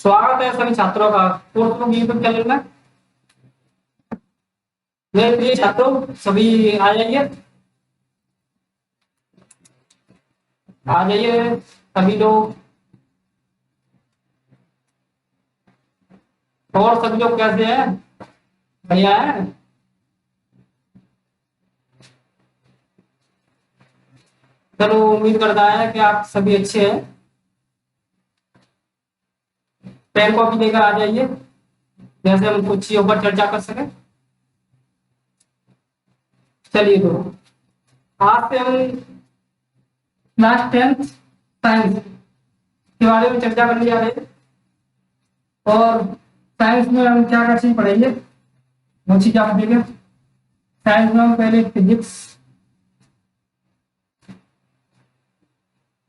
स्वागत है सभी छात्रों का कोर्स बुक यूट्यूब चैनल में। मेरे प्रिय छात्रों, सभी आ जाइए सभी लोग। और सभी लोग कैसे हैं? बढ़िया है। चलो, उम्मीद करता है कि आप सभी अच्छे हैं। पेन कॉपी लेकर आ जाइए, जैसे हम कुछ चीजों पर चर्चा कर सकें। चलिए तो आज से हम क्लास 10 साइंस के बारे में चर्चा करने जा रहे हैं। और साइंस में हम क्या क्या चीज पढ़ेंगे वो चीज आप देखें। साइंस में हम पहले physics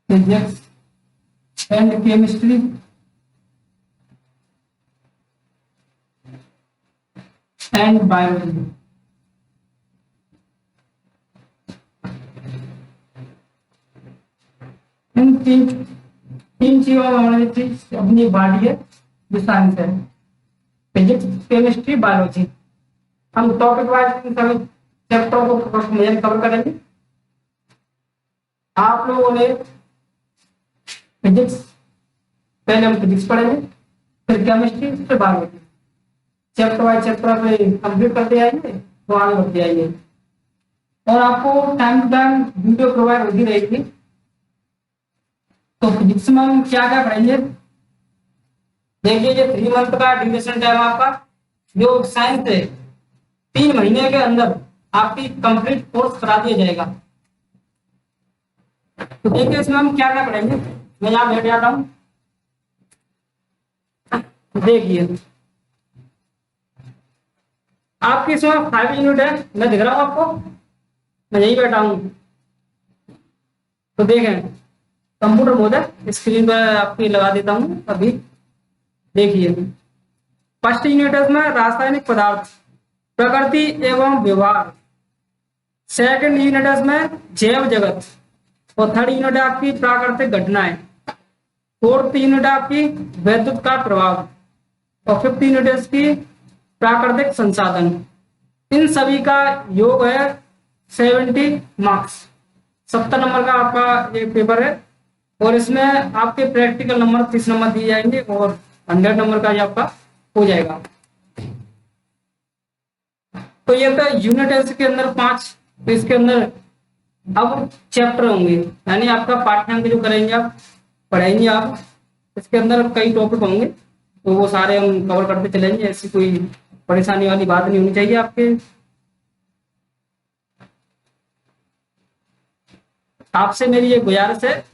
and chemistry and biology, इन तीन चीजों में हमारी चीज अपनी बाडी है जो साइंस है। Physics, chemistry, biology. हम टॉपिक वाइज सभी चैप्टरों को कवर करेंगे। आप लोगों ने फिजिक्स, पहले हम फिजिक्स पढ़ेंगे, फिर केमिस्ट्री, फिर बायोलॉजी। चैप्टर वाइज चैप्टर पे कंप्लीट करते आएंगे तो आगे बढ़ते आएंगे। और आपको time to time video provide होती रहेगी। तो फिजिक्स में हम क्या क्या पढ़ेंगे देखिए। ये 3 मंथ का ड्यूरेशन टाइम आपका जो साइंस है 3 महीने के अंदर आपकी कंप्लीट कोर्स करा दिया जाएगा। तो देखिए इसमें हम क्या क्या पढ़ेंगे। मैं यहाँ बैठ जाता हूँ। देखिए आपकी इसमें 5 यूनिट है, मैं दिख रहा हूँ आपको, मैं यही बैठा हूँ। तो देखें कंप्यूटर मोड है, स्क्रीन पर आपकी लगा देता हूँ अभी। देखिए फर्स्ट यूनिट है इसमें रासायनिक पदार्थ, प्रकृति एवं व्यवहार। सेकंड यूनिट है इसमें जैव जगत। और थर्ड यूनिट है आपकी प्राकृतिक घटनाएं। फोर्थ यूनिट है आपकी वैद्युत का प्रभाव। और फिफ्थ यूनिट है इसकी प्राकृतिक संसाधन। इन सभी का योग है 70 मार्क्स। 70 नंबर का आपका ये पेपर है। और इसमें आपके प्रैक्टिकल नंबर 30 नंबर दिए जाएंगे और 100 नंबर का ये आपका हो जाएगा। तो ये तो यूनिट है, इसके अंदर 5। तो इसके अंदर अब चैप्टर होंगे, यानी आपका पाठ्यांक जो करेंगे आप पढ़ेंगे आप। इसके अंदर कई टॉपिक होंगे तो वो सारे हम कवर करते चलेंगे। ऐसी कोई परेशानी वाली बात नहीं होनी चाहिए आपके। आपसे मेरी ये गुजारिश है,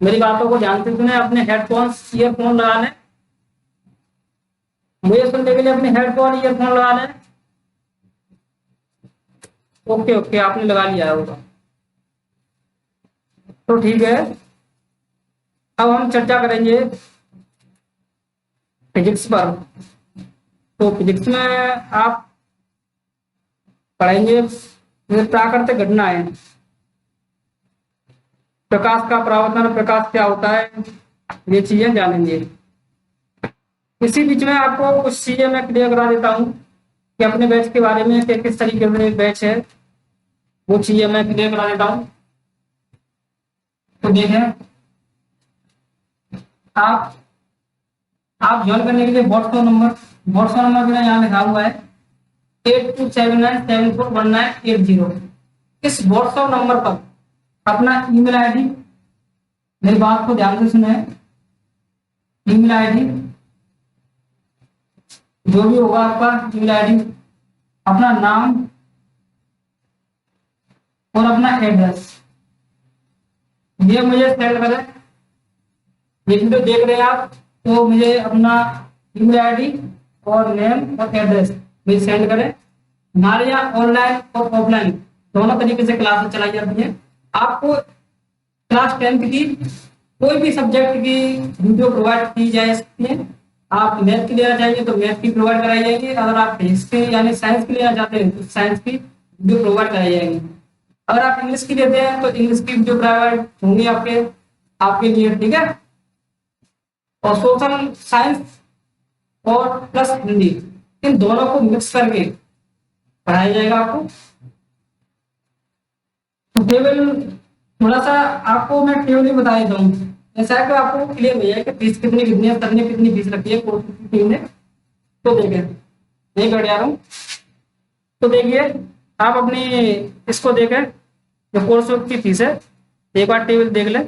मेरी बातों को ध्यान से सुने। अपने हेडफोन्स ईयरफोन लगा लें, मुझे सुनने के लिए अपने हेडफोन ईयरफोन लगा लें। ओके ओके, आपने लगा लिया होगा तो ठीक है। अब हम चर्चा करेंगे फिजिक्स पर। तो फिजिक्स में आप पढ़ेंगे प्राकृतिक घटनाएं, प्रकाश का परावर्तन, प्रकाश क्या होता है, ये चीजें जानेंगे। इसी बीच में आपको कुछ चीजें मैं क्लियर करा देता हूँ कि अपने बैच के बारे में किस तरीके से बैच है, वो चीजें मैं क्लियर करा देता हूँ। तो देखें आप ज्वाइन करने के लिए व्हाट्सएप नंबर मेरा यहाँ लिखा हुआ है 8279741980। इस व्हाट्सएप नंबर पर अपना ईमेल आईडी, मेरी बात को ध्यान से सुने, ईमेल आईडी जो भी होगा आपका ईमेल आईडी, अपना नाम और अपना एड्रेस, ये मुझे सेंड करें। ये वीडियो देख रहे हैं आप तो मुझे अपना ईमेल आईडी और नेम और एड्रेस मुझे सेंड करें। हमारे यहाँ ऑनलाइन और ऑफलाइन दोनों तरीके से क्लासेस चलाई जाती हैं। आपको क्लास 10th की कोई भी सब्जेक्ट की वीडियो प्रोवाइड की जा सकती है। आप मैथ की लेना चाहिए तो मैथ की प्रोवाइड कराई जाएगी। अगर आप फिजिक्स की यानी साइंस की लेना चाहते हैं तो साइंस की वीडियो प्रोवाइड कराई जाएगी। अगर आप इंग्लिश की लेते हैं तो इंग्लिश की वीडियो प्रोवाइड होंगी आपके लिए, ठीक है। और सोशल साइंस और प्लस हिंदी, इन दोनों को मिक्स करके पढ़ाया जाएगा आपको। तो टेबल थोड़ा सा आपको मैं टेबल ही बता देता हूँ, ऐसा है कि आपको क्लियर हो जाए कि फीस कितनी कितनी है, सर ने कितनी फीस रखी है कोर्स की टीम ने। तो देखें, नहीं बैठ जा रहा हूँ। तो देखिए आप अपनी इसको देखें, जो कोर्स की फीस है, एक बार टेबल देख लें।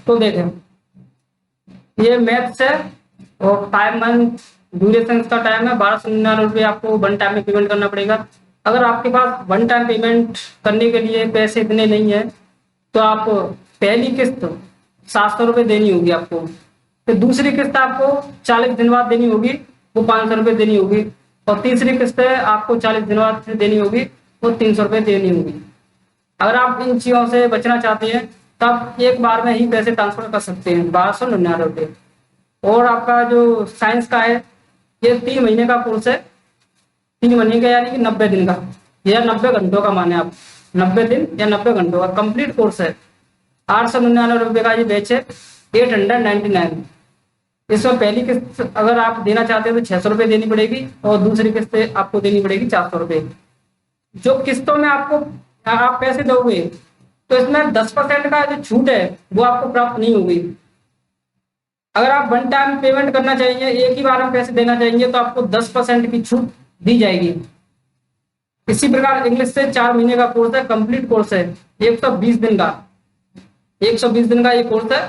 तो देखें, ये मैथ्स है और 5 मंथ ड्यूरेशन का टाइम है, 1299 आपको वन टाइम में पेमेंट करना पड़ेगा। अगर आपके पास वन टाइम पेमेंट करने के लिए पैसे इतने नहीं है तो आप पहली किस्त 700 रुपये देनी होगी आपको, फिर दूसरी किस्त आपको 40 दिन बाद देनी होगी, वो 500 रुपये देनी होगी, और तीसरी किस्त आपको 40 दिन बाद देनी होगी, वो 300 रुपये देनी होगी। अगर आप इन चीजों से बचना चाहते हैं तो आप एक बार में ही पैसे ट्रांसफर कर सकते हैं, 1299 रुपये। और आपका जो साइंस का है, ये 3 महीने का कोर्स है, 3 महीने का यानी कि 90 दिन का, या 90 घंटों का माने आप, 90 दिन या 90 घंटों का कंप्लीट कोर्स है। 899 रुपये का ये बैच है, 899। इसमें पहली किस्त अगर आप देना चाहते हो तो 600 रुपये देनी पड़ेगी, और दूसरी किस्त आपको देनी पड़ेगी 400 रुपये। जो किस्तों में आपको आप पैसे दोगे तो इसमें 10% का जो छूट है वो आपको प्राप्त नहीं होगी। अगर आप वन टाइम पेमेंट करना चाहिए, एक ही बार में पैसे देना चाहिए, तो आपको 10% की छूट दी जाएगी। इसी प्रकार इंग्लिश से 4 महीने का कोर्स है, कंप्लीट कोर्स है, 120 दिन का, 120 दिन का ये कोर्स है।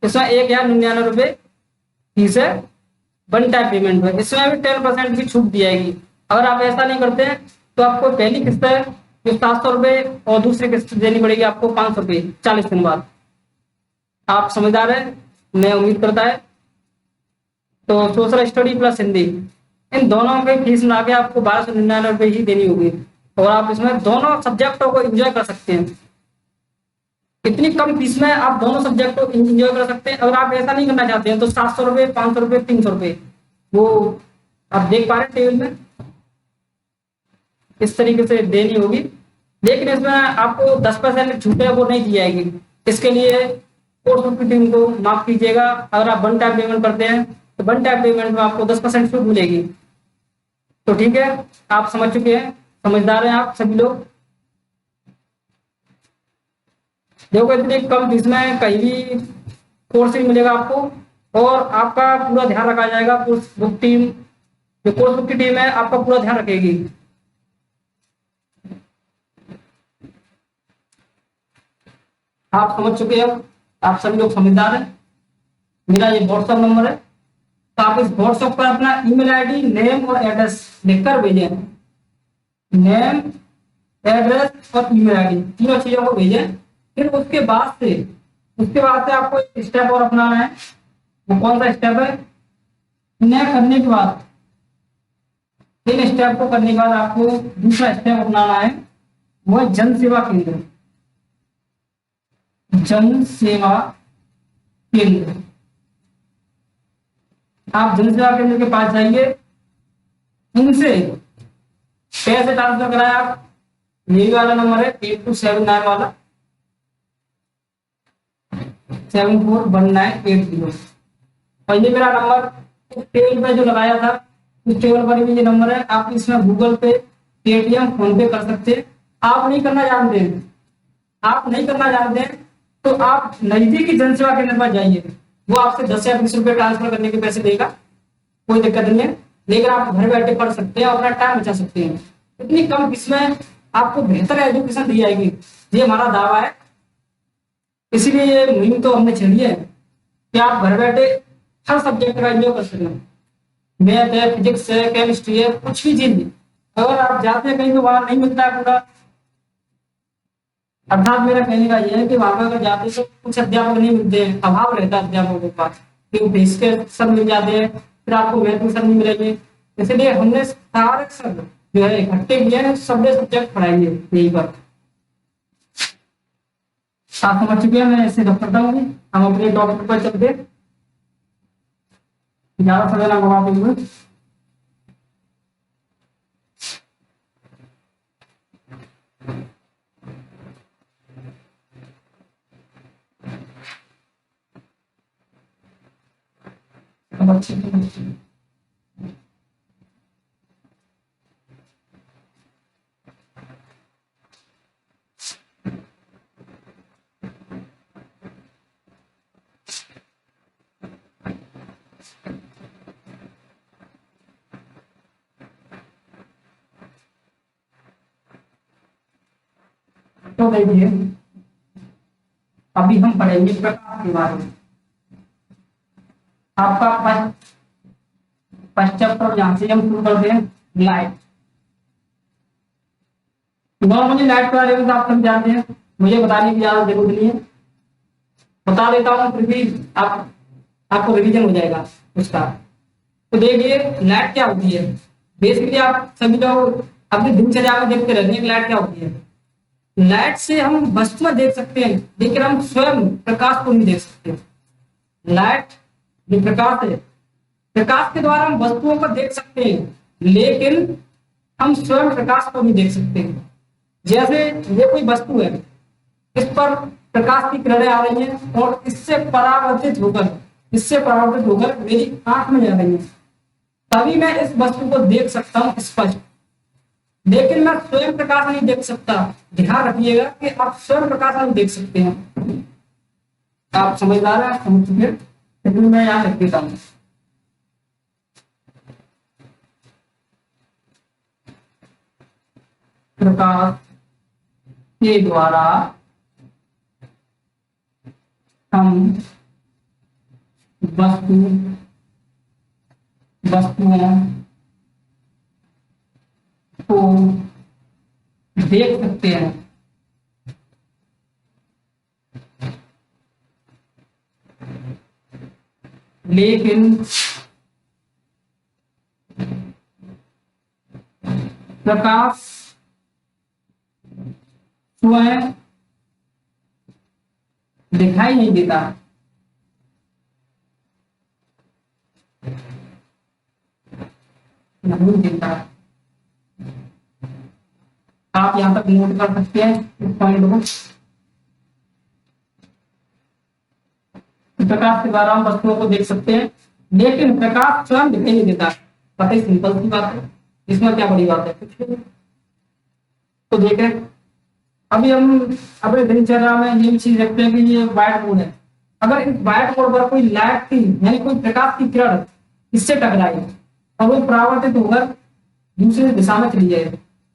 इसमें 1099 रुपये फीस है वन टाइम पेमेंट में, इसमें भी 10% की छूट दी जाएगी। अगर आप ऐसा नहीं करते हैं तो आपको पहली किस्त है जो 700 रुपये, और दूसरी किस्त देनी पड़ेगी आपको 500 रुपये 40 दिन बाद। आप समझदार हैं, मैं उम्मीद करता है। तो सोशल स्टडी प्लस हिंदी, इन दोनों की फीस मिला के आपको 1299 रुपये ही देनी होगी, और आप इसमें दोनों सब्जेक्टों को एंजॉय कर सकते हैं। इतनी कम फीस में आप दोनों सब्जेक्ट को एंजॉय कर सकते हैं। अगर आप ऐसा नहीं करना चाहते हैं तो 700 रुपये, 500 रुपये, 300 रुपये, वो आप देख पा रहे हैं टेबल में, इस तरीके से देनी होगी। लेकिन इसमें आपको 10% छूट है वो नहीं दी जाएगी। इसके लिए कोर्स की टीम को माफ कीजिएगा, अगर आप वन टाइम पेमेंट करते हैं तो वन टाइम पेमेंट में आपको 10% छूट मिलेगी। तो ठीक है, आप समझ चुके हैं, समझदार हैं आप सभी लोग। देखो इतनी कम फीस में कहीं भी कोर्स नहीं मिलेगा आपको, और आपका पूरा ध्यान रखा जाएगा। कोर्स बुक टीम, जो कोर्स बुक की टीम है, आपका पूरा ध्यान रखेगी। आप समझ चुके हैं, आप सभी लोग समझदार हैं। मेरा ये व्हाट्सएप नंबर है, तो आप इस व्हाट्सएप पर अपना ईमेल आईडी, नेम और एड्रेस लिखकर भेजें। नेम, एड्रेस और ईमेल आईडी, तीनों चीजों को भेजें। फिर उसके बाद से आपको एक स्टेप और अपनाना है। वो कौन सा स्टेप है? इन्हें करने के बाद, इन स्टेप को करने के बाद आपको दूसरा स्टेप अपनाना है, वो है जन सेवा केंद्र। जन सेवा केंद्र, आप जन सेवा केंद्र के पास जाइए, इनसे पैसे ट्रांसफर कराए आप। यही वाला नंबर है 8279 वाला, 741980। और ये मेरा नंबर टेबल पे जो लगाया था, उस टेबल पर भी ये नंबर है। आप इसमें गूगल पे, पेटीएम, फोन पे कर सकते हैं। आप नहीं करना जानते हैं तो आप नजदीकी जनसेवा केंद्र पर जाइए, वो आपसे 10 या 20 रुपए ट्रांसफर करने के पैसे देगा, कोई दिक्कत नहीं है। लेकिन आप घर बैठे पढ़ सकते हैं, अपना टाइम बचा सकते हैं। इतनी कम फीस में आपको बेहतर एजुकेशन दी जाएगी, ये हमारा दावा है। इसीलिए ये मुहिम तो हमने छेड़ी है कि आप घर बैठे हर सब्जेक्ट का एंजॉय कर सकें। मैथ है, फिजिक्स है, केमिस्ट्री है, कुछ भी चीज अगर आप जाते हैं कहीं तो वहां नहीं मिलता है पूरा। अर्थात मेरा कहने का यह है कि वहां पर अगर जाते तो कुछ अध्यापक नहीं मिलते हैं, अभाव रहता है अध्यापकों के पास, क्योंकि फिजिक्स के सर मिल जाते हैं, फिर आपको मैथ के सर नहीं मिलेंगे। इसलिए हमने सारे सर जो है इकट्ठे किए हैं, सब सब्जेक्ट पढ़ाएंगे यहीं पर। आप समझ चुके हैं, मैं इसे रख करता हूँ। हम अपने टॉपिक पर चलते, ज्यादा समय ना गवाते हुए। अच्छे तो देखिए, अभी हम पढ़ेंगे प्रकाश के बारे में। आपका फर्स्ट चैप्टर यहाँ से हम शुरू करते हैं, लाइट। नॉर्मली लाइट के बारे में तो आप सब जानते हैं, मुझे बताने की ज्यादा जरूरत नहीं है, बता देता हूँ, फिर भी आपको रिवीजन हो जाएगा उसका। तो देखिए लाइट क्या होती है। बेसिकली आप सभी लोग अपनी दिनचर्या में देखते रहते हैं कि लाइट क्या होती है। लाइट से हम वस्तुएं देख सकते हैं, लेकिन हम स्वयं प्रकाश को नहीं देख सकते। लाइट जो प्रकाश है, प्रकाश के द्वारा हम वस्तुओं को देख सकते हैं, लेकिन हम स्वयं प्रकाश को नहीं देख सकते। जैसे ये कोई वस्तु है, इस पर प्रकाश की किरणें आ रही हैं और इससे परावर्तित होकर मेरी आंख में जा रही है, तभी मैं इस वस्तु को देख सकता हूँ स्पष्ट, लेकिन मैं स्वयं प्रकाश नहीं देख सकता। ध्यान रखिएगा कि आप स्वयं प्रकाश नहीं देख सकते हैं। आप समझदार हैं, समझ चुके, लेकिन मैं यहाँ लिख देता हूँ। प्रकाश के द्वारा हम वस्तुओं को देख सकते हैं, लेकिन प्रकाश स्वयं दिखाई नहीं देता। नहीं देता। आप यहां तक नोट कर सकते हैं इस पॉइंट को। प्रकाश के द्वारा हम वस्तुओं को देख सकते हैं, लेकिन प्रकाश स्वयं दिखाई नहीं देता। पता ही सिंपल सी बात है, इसमें क्या बड़ी बात है, कुछ नहीं। तो देखें, अभी हम अपने दिनचर्या में ये चीज देखते हैं कि ये व्हाइट बोर्ड है। अगर इस व्हाइट बोर्ड पर कोई लाइट की यानी कोई प्रकाश की किरण इससे टकराई और वो परावर्तित होकर दूसरी दिशा में चली जाए,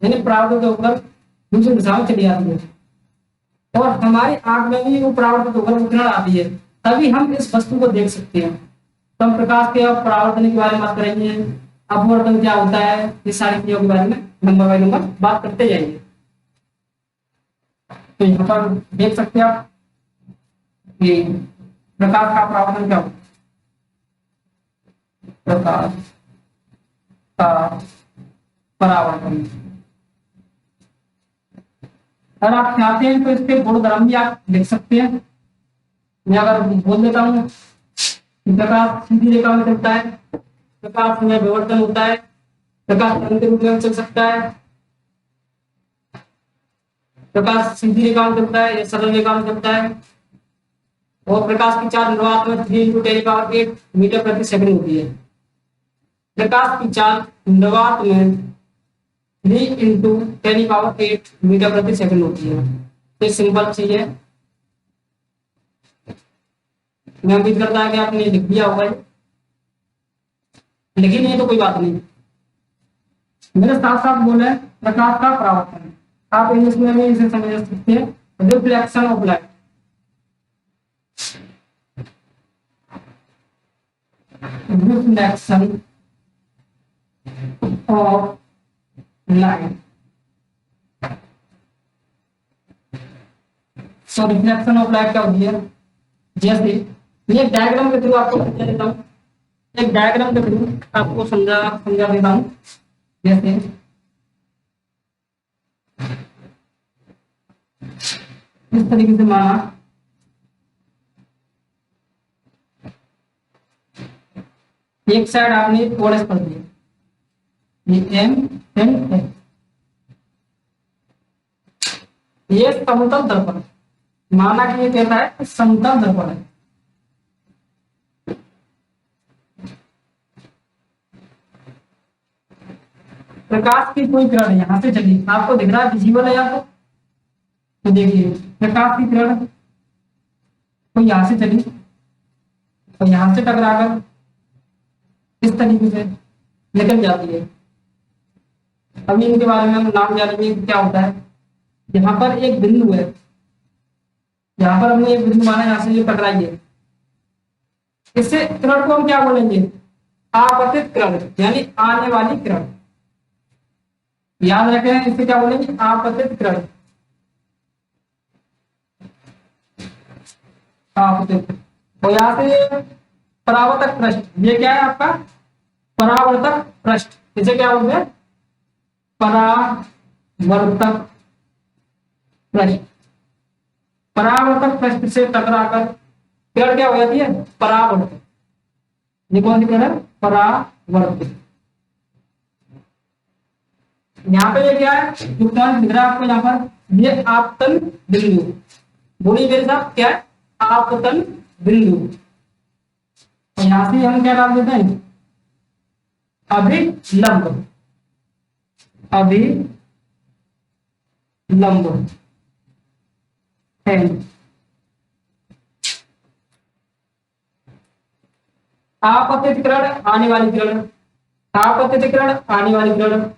यानी परावर्तित होकर दूसरी दिशा में चली जाती है, और हमारी आंख में भी वो परावर्तित होकर वो किरण आती है, तभी हम इस वस्तु को देख सकते हैं। तो हम प्रकाश के परावर्तन के बारे में बात करेंगे, अपवर्तन क्या होता है, ये सारी चीजों के बारे में नंबर बाय नंबर बात करते जाएंगे। तो यहाँ पर देख सकते हैं आप कि प्रकाश का परावर्तन क्या होता है। प्रकाश का परावर्तन, अगर आप चाहते हैं तो इसके गुणधर्म भी आप लिख सकते हैं। मैं अगर बोल देता हूँ, प्रकाश सीधी रेखा में चलता है, प्रकाश में विवर्तन होता है, प्रकाश तरंग के रूप में चल सकता है, प्रकाश सीधी रेखा में चलता है या सरल रेखा में चलता है, और प्रकाश की चाल निर्वात में 3 × 10⁸ मीटर प्रति सेकंड होती है। प्रकाश की चाल निर्वात में 3 × 10⁸ मीटर प्रति सेकंड होती है। तो सिंपल चीज है, मैं उम्मीद करता है कि आपने लिख दिया होगा, लेकिन ये तो कोई बात नहीं। मेरे साथ साथ बोले प्रकाश का परावर्तन, आप इंग्लिश में भी इसे समझ सकते हैं, reflection of light. Reflection of light. तो रिफ्लेक्शन ऑफ लाइट क्या होती है, जैसे ये डायग्राम के थ्रू आपको समझा देता हूँ, एक डायग्राम के थ्रू आपको समझा देता हूँ। जैसे इस तरीके से माना, एक साइड आपने ओएस पढ़ दिया, ये एम एंड एन, ये समतल दर्पण, माना कि ये कहता है समतल दर्पण है। प्रकाश की कोई किरण यहां से चली, आपको दिख रहा है विजिबल है यहाँ तो देखिए प्रकाश की किरण कोई यहां से चली और यहां से टकराकर इस तरीके से निकल जाती है। अभी इनके बारे में हम नाम जानेंगे क्या होता है। यहाँ पर एक बिंदु है, यहाँ पर हमने एक बिंदु माना, यहाँ से ये टकराई है, इससे किरण को हम क्या बोलेंगे, आपतित किरण, यानी आने वाली किरण। याद रखें, इसे क्या बोलेंगे, आपतित किरण। आपतित, और यहाँ से परावर्तक पृष्ठ, ये क्या है आपका परावर्तक पृष्ठ, इसे क्या बोलते हैं, परावर्तक पृष्ठ। परावर्तक पृष्ठ से टकराकर किरण क्या हो जाती है, परावर्तित। ये कौन सी किरण है, परावर्तित। यहाँ पे ये क्या है, जो पॉइंट दिख रहा है आपको यहाँ पर, ये आपतन बिंदु, बोलिए मेरे साथ, क्या है, आपतन बिंदु। और यहां से हम क्या डाल देते हैं, अभिलंब, अभिलंब है। आपतित किरण, आने वाली किरण, आपतित किरण, आने वाली किरण,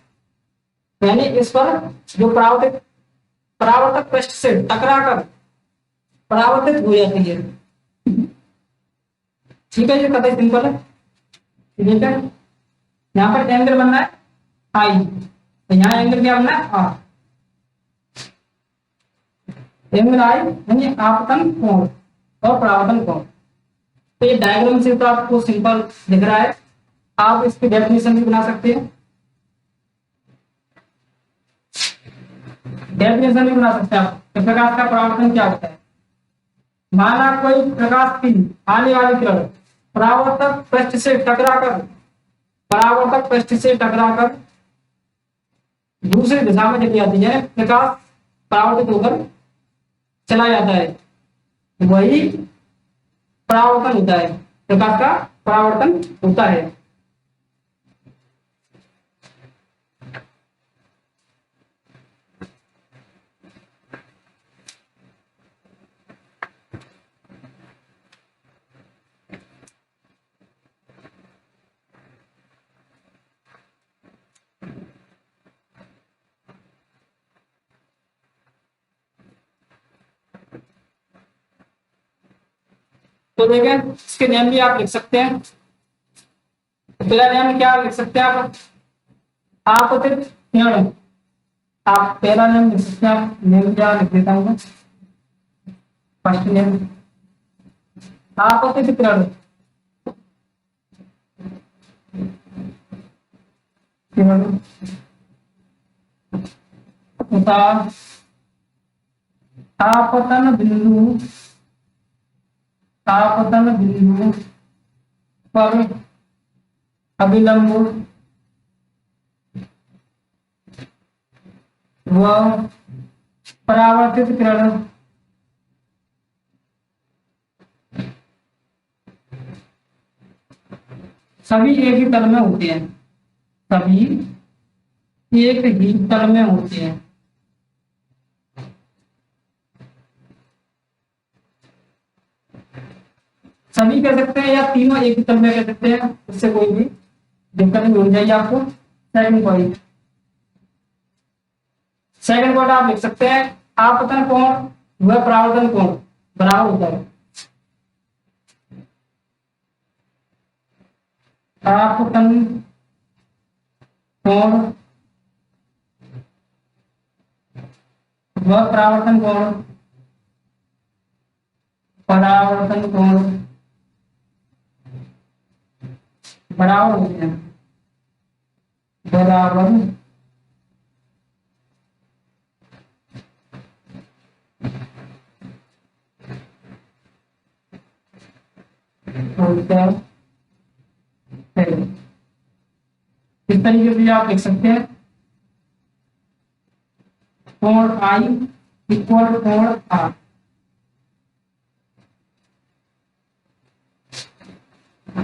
यानी इस पर जो परावर्तक पृष्ठ से टकराकर परावर्तित हो जाती है। ठीक है, ये कतई सिंपल है। ठीक है, यहाँ पर एंगल बनना है आई, तो यहाँ एंगल क्या बनना है, आर, एंगल आई यानी आपतन कोण और परावर्तन कोण। तो ये डायग्राम से तो आपको सिंपल दिख रहा है, आप इसकी डेफिनेशन भी बना सकते हैं, डेफिनेशन भी बना सकते हैं आप। तो प्रकाश का परावर्तन क्या होता है, माना कोई प्रकाश की आने वाली किरण परावर्तक पृष्ठ से टकराकर, परावर्तक पृष्ठ से टकराकर दूसरी दिशा में चली जाती है, प्रकाश परावर्तित होकर चला जाता है, वही परावर्तन होता है, प्रकाश का परावर्तन होता है। तो देखें, इसके नियम भी आप लिख सकते हैं। पहला नियम क्या लिख सकते हैं आप, आपतित किरण, आप पहला नियम लिख सकते हैं, आप नियम क्या लिख देता हूँ, फर्स्ट नियम, आपतित किरण तथा आपतन बिंदु, आपतन बिंदु पर अभिलंब व परावर्तित किरण सभी एक ही तल में होते हैं, सभी एक ही तल में होते हैं। सभी कह सकते हैं या तीनों एक ही तल में कह सकते हैं, उससे कोई भी दिक्कत नहीं हो जाएगी आपको। सेकंड पॉइंट, सेकंड पॉइंट आप लिख सकते हैं, आपतन कोण व परावर्तन कोण बराबर होता है। आपतन कोण व परावर्तन कोण, परावर्तन कोण बराबर होते हैं, बराबर होता है। इस तरीके से आप लिख सकते हैं कोण आई इक्वल कोण आर।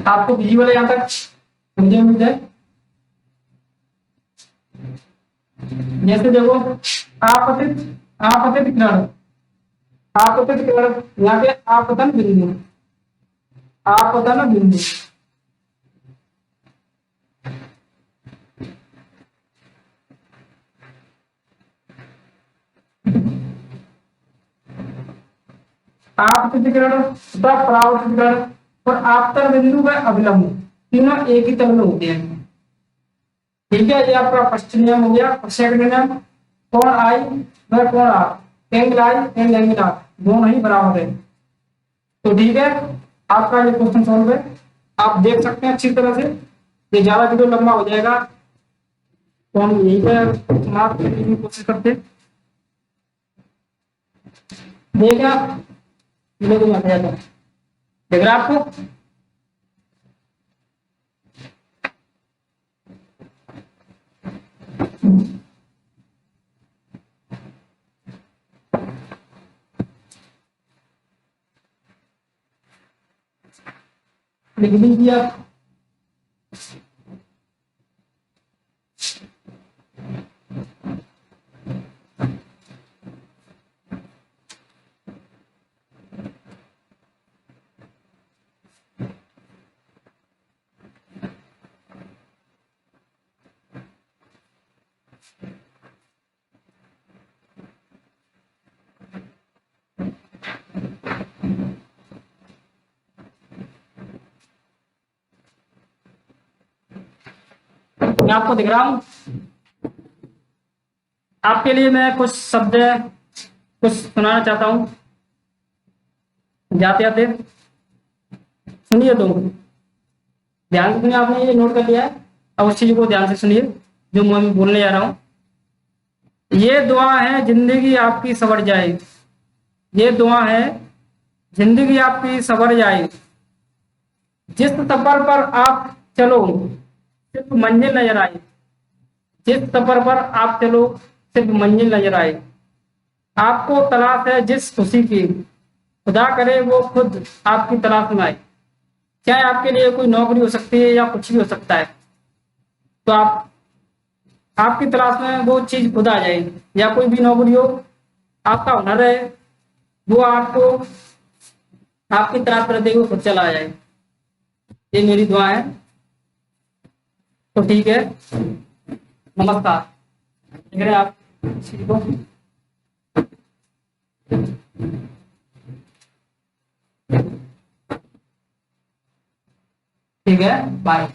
आपको विजुअल है यहाँ तक समझे उम्मीद है। जैसे देखो आपतित आपतित किरण, आपतित किरण यहाँ पे आपतन बिंदु, आपतन बिंदु आपतित किरण तथा परावर्तित किरण और आपतन बिंदु व अभिलंब तीनों एक ही तल में होते हैं। ठीक है, ये आपका फर्स्ट नियम हो गया। और सेकंड नियम कोण आई व कोण R, angle I and angle R दोनों ही बराबर है। तो ठीक है, आपका ये क्वेश्चन सॉल्व है। आप देख सकते हैं अच्छी तरह से। ये ज्यादा वीडियो लंबा हो जाएगा तो हम यहीं पर समाप्त करने की कोशिश करते हैं। देखा मेरे को मत जाता देख रहा आपको। लिख लीजिए आप। मैं आपको दिख रहा हूं। आपके लिए मैं कुछ शब्द कुछ सुनाना चाहता हूं जाते जाते। सुनिए तो ध्यान से सुनिए। आपने ये नोट कर लिया है, अब उस चीज को ध्यान से सुनिए जो मैं बोलने जा रहा हूं। ये दुआ है जिंदगी आपकी संवर जाए, ये दुआ है जिंदगी आपकी संवर जाए। जिस सफर पर आप चलो सिर्फ मंजिल नजर आए, जिस सफर पर आप चलो सिर्फ मंजिल नजर आए। आपको तलाश है जिस खुशी की, खुदा करे वो खुद आपकी तलाश में आए। चाहे आपके लिए कोई नौकरी हो सकती है या कुछ भी हो सकता है, तो आपकी तलाश में वो चीज खुद आ जाए। या कोई भी नौकरी हो, आपका हुनर है, वो आपको आपकी तलाश करते हुए खुद चला जाए। ये मेरी दुआ है। तो ठीक है, नमस्कार। देख रहे हैं आप को। ठीक है, बाय।